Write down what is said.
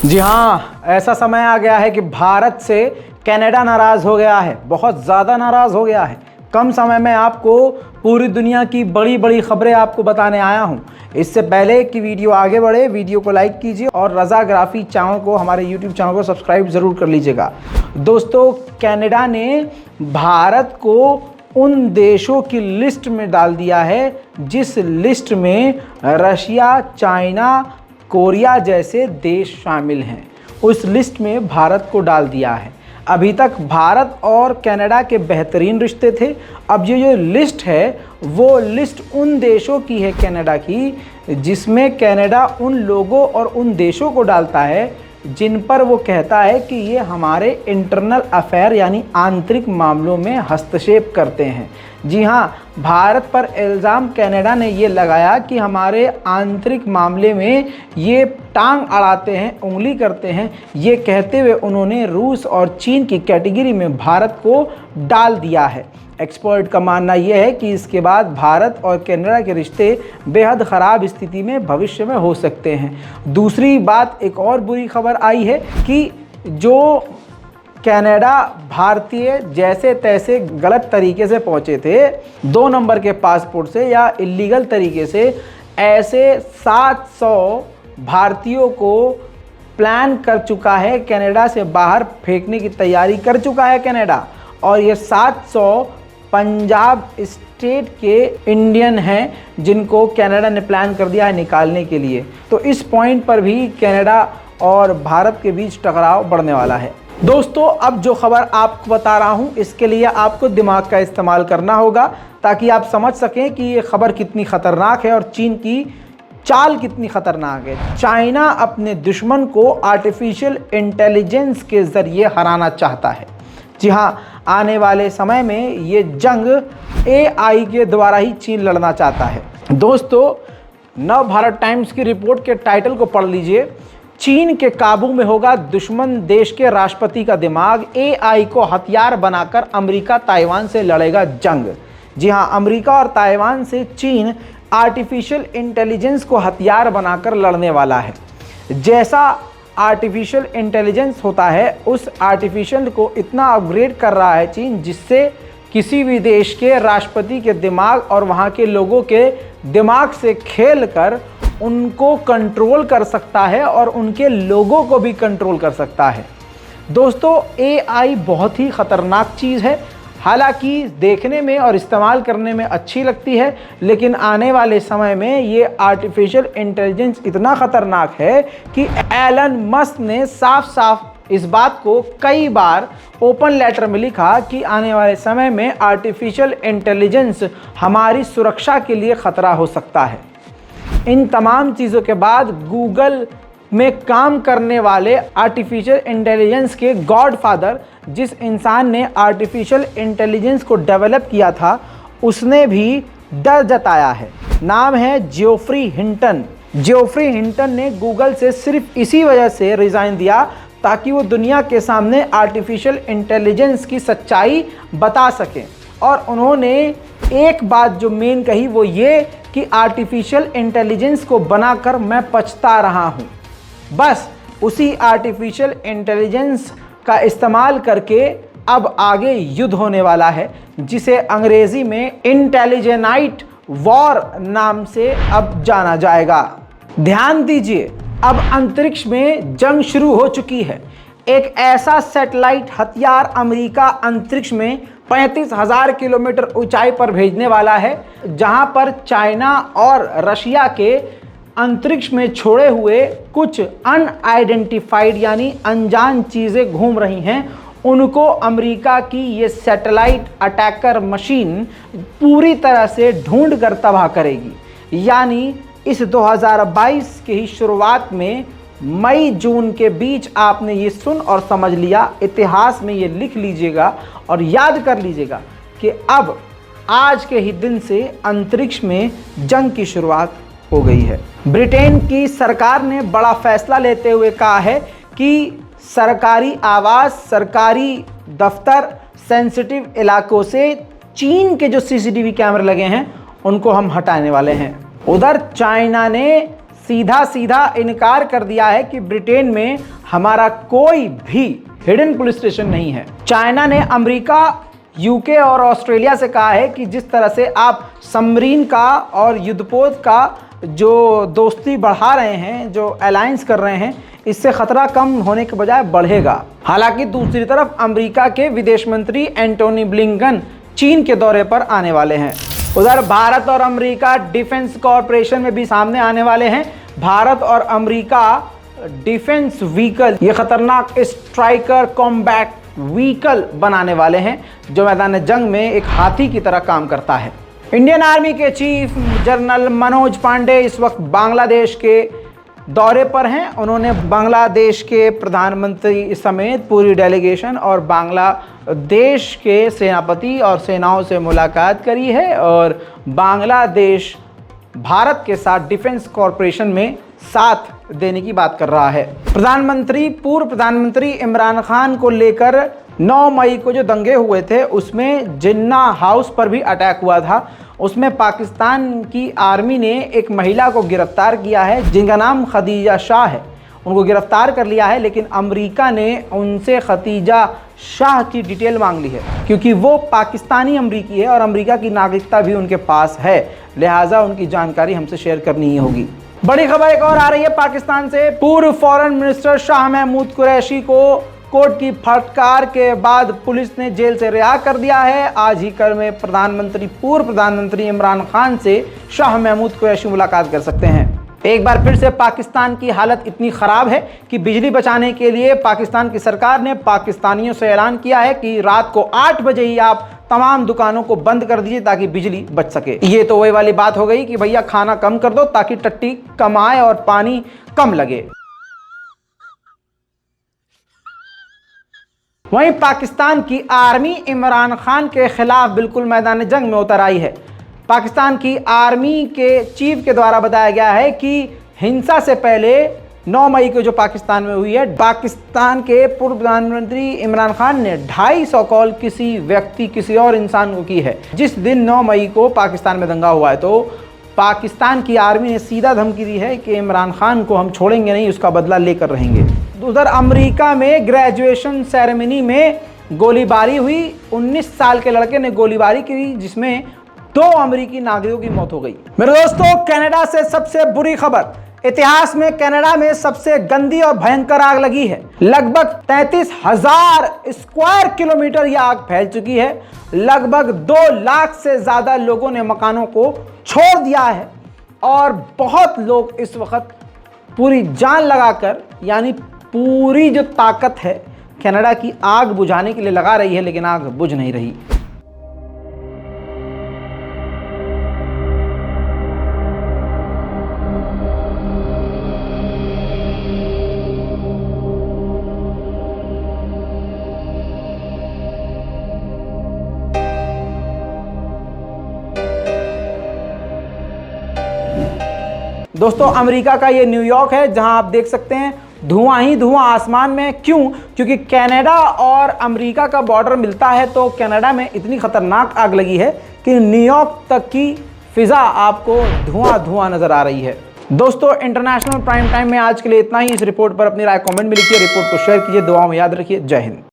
जी हाँ, ऐसा समय आ गया है कि भारत से कनाडा नाराज़ हो गया है, बहुत ज़्यादा नाराज़ हो गया है। कम समय में आपको पूरी दुनिया की बड़ी बड़ी खबरें आपको बताने आया हूँ। इससे पहले कि वीडियो आगे बढ़े, वीडियो को लाइक कीजिए और रज़ाग्राफी चैनल को, हमारे यूट्यूब चैनल को सब्सक्राइब ज़रूर कर लीजिएगा। दोस्तों, कनाडा ने भारत को उन देशों की लिस्ट में डाल दिया है जिस लिस्ट में रशिया, चाइना, कोरिया जैसे देश शामिल हैं। उस लिस्ट में भारत को डाल दिया है। अभी तक भारत और कनाडा के बेहतरीन रिश्ते थे। अब ये जो लिस्ट है वो लिस्ट उन देशों की है कनाडा की, जिसमें कनाडा उन लोगों और उन देशों को डालता है जिन पर वो कहता है कि ये हमारे इंटरनल अफेयर यानी आंतरिक मामलों में हस्तक्षेप करते हैं। जी हाँ, भारत पर इल्ज़ाम कनाडा ने ये लगाया कि हमारे आंतरिक मामले में ये टांग अड़ाते हैं, उंगली करते हैं। ये कहते हुए उन्होंने रूस और चीन की कैटेगरी में भारत को डाल दिया है। एक्सपर्ट का मानना यह है कि इसके बाद भारत और कनाडा के रिश्ते बेहद ख़राब स्थिति में भविष्य में हो सकते हैं। दूसरी बात, एक और बुरी खबर आई है कि जो कनाडा भारतीय जैसे तैसे गलत तरीके से पहुंचे थे, 2 नंबर के पासपोर्ट से या इलीगल तरीके से, ऐसे 700 भारतीयों को प्लान कर चुका है, कनाडा से बाहर फेंकने की तैयारी कर चुका है कनाडा। और ये 700 पंजाब स्टेट के इंडियन हैं जिनको कनाडा ने प्लान कर दिया है निकालने के लिए। तो इस पॉइंट पर भी कनाडा और भारत के बीच टकराव बढ़ने वाला है। दोस्तों, अब जो खबर आपको बता रहा हूं, इसके लिए आपको दिमाग का इस्तेमाल करना होगा ताकि आप समझ सकें कि ये खबर कितनी ख़तरनाक है और चीन की चाल कितनी ख़तरनाक है। चाइना अपने दुश्मन को आर्टिफिशियल इंटेलिजेंस के ज़रिए हराना चाहता है। जी हाँ, आने वाले समय में ये जंग AI के द्वारा ही चीन लड़ना चाहता है। दोस्तों, नव भारत टाइम्स की रिपोर्ट के टाइटल को पढ़ लीजिए। चीन के काबू में होगा दुश्मन देश के राष्ट्रपति का दिमाग, AI को हथियार बनाकर अमेरिका ताइवान से लड़ेगा जंग। जी हाँ, अमेरिका और ताइवान से चीन आर्टिफिशियल इंटेलिजेंस को हथियार बनाकर लड़ने वाला है। जैसा आर्टिफिशियल इंटेलिजेंस होता है, उस आर्टिफिशियल को इतना अपग्रेड कर रहा है चीन, जिससे किसी भी देश के राष्ट्रपति के दिमाग और वहाँ के लोगों के दिमाग से खेलकर उनको कंट्रोल कर सकता है और उनके लोगों को भी कंट्रोल कर सकता है। दोस्तों, AI बहुत ही ख़तरनाक चीज़ है। हालांकि देखने में और इस्तेमाल करने में अच्छी लगती है, लेकिन आने वाले समय में ये आर्टिफिशियल इंटेलिजेंस इतना ख़तरनाक है कि एलन मस्क ने साफ साफ इस बात को कई बार ओपन लेटर में लिखा कि आने वाले समय में आर्टिफिशियल इंटेलिजेंस हमारी सुरक्षा के लिए ख़तरा हो सकता है। इन तमाम चीज़ों के बाद गूगल में काम करने वाले आर्टिफिशियल इंटेलिजेंस के गॉडफादर, जिस इंसान ने आर्टिफिशियल इंटेलिजेंस को डेवलप किया था, उसने भी डर जताया है। नाम है जियोफ्री हिंटन। जियोफ्री हिंटन ने गूगल से सिर्फ इसी वजह से रिज़ाइन दिया ताकि वो दुनिया के सामने आर्टिफिशियल इंटेलिजेंस की सच्चाई बता सकें। और उन्होंने एक बात जो मेन कही वो ये कि आर्टिफिशियल इंटेलिजेंस को बनाकर मैं पछता रहा हूँ। बस उसी आर्टिफिशियल इंटेलिजेंस का इस्तेमाल करके अब आगे युद्ध होने वाला है, जिसे अंग्रेजी में इंटेलिजेनाइट वॉर नाम से अब जाना जाएगा। ध्यान दीजिए, अब अंतरिक्ष में जंग शुरू हो चुकी है। एक ऐसा सैटेलाइट हथियार अमेरिका अंतरिक्ष में 35,000 किलोमीटर ऊंचाई पर भेजने वाला है, जहां पर चाइना और रशिया के अंतरिक्ष में छोड़े हुए कुछ अनआइडेंटिफाइड यानी अनजान चीज़ें घूम रही हैं। उनको अमेरिका की ये सैटेलाइट अटैकर मशीन पूरी तरह से ढूंढ कर तबाह करेगी। यानी इस 2022 के ही शुरुआत में मई जून के बीच आपने ये सुन और समझ लिया। इतिहास में ये लिख लीजिएगा और याद कर लीजिएगा कि अब आज के ही दिन से अंतरिक्ष में जंग की शुरुआत हो गई है। ब्रिटेन की सरकार ने बड़ा फैसला लेते हुए कहा है कि सरकारी आवास, सरकारी दफ्तर, सेंसिटिव इलाकों से चीन के जो CCTV कैमरे लगे हैं उनको हम हटाने वाले हैं। उधर चाइना ने सीधा सीधा इनकार कर दिया है कि ब्रिटेन में हमारा कोई भी हिडन पुलिस स्टेशन नहीं है। चाइना ने अमेरिका, यूके और ऑस्ट्रेलिया से कहा है कि जिस तरह से आप सबमरीन का और युद्धपोत का जो दोस्ती बढ़ा रहे हैं, जो अलायंस कर रहे हैं, इससे खतरा कम होने के बजाय बढ़ेगा। हालांकि दूसरी तरफ अमेरिका के विदेश मंत्री एंटोनी ब्लिंकन चीन के दौरे पर आने वाले हैं। उधर भारत और अमेरिका डिफेंस कॉरपोरेशन में भी सामने आने वाले हैं। भारत और अमेरिका डिफेंस व्हीकल, ये खतरनाक स्ट्राइकर कॉम्बैट व्हीकल बनाने वाले हैं जो मैदान जंग में एक हाथी की तरह काम करता है। इंडियन आर्मी के चीफ जनरल मनोज पांडे इस वक्त बांग्लादेश के दौरे पर हैं। उन्होंने बांग्लादेश के प्रधानमंत्री समेत पूरी डेलीगेशन और बांग्लादेश के सेनापति और सेनाओं से मुलाकात करी है और बांग्लादेश भारत के साथ डिफेंस कॉरपोरेशन में साथ देने की बात कर रहा है। पूर्व प्रधानमंत्री इमरान खान को लेकर 9 मई को जो दंगे हुए थे उसमें जिन्ना हाउस पर भी अटैक हुआ था। उसमें पाकिस्तान की आर्मी ने एक महिला को गिरफ्तार किया है जिनका नाम खदीजा शाह है। उनको गिरफ्तार कर लिया है, लेकिन अमेरिका ने उनसे खदीजा शाह की डिटेल मांग ली है क्योंकि वो पाकिस्तानी अमेरिकी है और अमेरिका की नागरिकता भी उनके पास है, लिहाजा उनकी जानकारी हमसे शेयर करनी ही होगी। बड़ी खबर एक और आ रही है पाकिस्तान से। पूर्व फॉरेन मिनिस्टर शाह महमूद कुरैशी को कोर्ट की फटकार के बाद पुलिस ने जेल से रिहा कर दिया है। आज ही कल में पूर्व प्रधानमंत्री इमरान खान से शाह महमूद कुरैशी मुलाकात कर सकते हैं। एक बार फिर से पाकिस्तान की हालत इतनी ख़राब है कि बिजली बचाने के लिए पाकिस्तान की सरकार ने पाकिस्तानियों से ऐलान किया है कि रात को 8 बजे ही आप तमाम दुकानों को बंद कर दीजिए ताकि बिजली बच सके। ये तो वही वाली बात हो गई कि भैया खाना कम कर दो ताकि टट्टी कम आए और पानी कम लगे। वहीं पाकिस्तान की आर्मी इमरान खान के खिलाफ बिल्कुल मैदान जंग में उतर आई है। पाकिस्तान की आर्मी के चीफ के द्वारा बताया गया है कि हिंसा से पहले 9 मई को जो पाकिस्तान में हुई है, पाकिस्तान के पूर्व प्रधानमंत्री इमरान खान ने 250 कॉल किसी और इंसान को की है। जिस दिन 9 मई को पाकिस्तान में दंगा हुआ है तो पाकिस्तान की आर्मी ने सीधा धमकी दी है कि इमरान खान को हम छोड़ेंगे नहीं, उसका बदला लेकर रहेंगे। उधर अमेरिका में ग्रेजुएशन सेरेमनी में गोलीबारी हुई। 19 साल के लड़के ने गोलीबारी की जिसमें 2 अमेरिकी नागरिकों की मौत हो गई। मेरे दोस्तों, कनाडा से सबसे बुरी खबर। इतिहास में कनाडा में सबसे गंदी और भयंकर आग लगी है। लगभग 33,000 स्क्वायर किलोमीटर यह आग फैल चुकी है। लगभग 2 लाख से ज्यादा लोगों ने मकानों को छोड़ दिया है और बहुत लोग इस वक्त पूरी जान लगाकर, यानी पूरी जो ताकत है कनाडा की आग बुझाने के लिए लगा रही है, लेकिन आग बुझ नहीं रही। दोस्तों, अमेरिका का ये न्यूयॉर्क है जहां आप देख सकते हैं धुआं ही धुआं आसमान में। क्यों? क्योंकि कनाडा और अमेरिका का बॉर्डर मिलता है, तो कनाडा में इतनी खतरनाक आग लगी है कि न्यूयॉर्क तक की फिजा आपको धुआं धुआं नजर आ रही है। दोस्तों, इंटरनेशनल प्राइम टाइम में आज के लिए इतना ही। इस रिपोर्ट पर अपनी राय कमेंट में लिखिए, रिपोर्ट को शेयर कीजिए, दुआओं में याद रखिए। जय हिंद।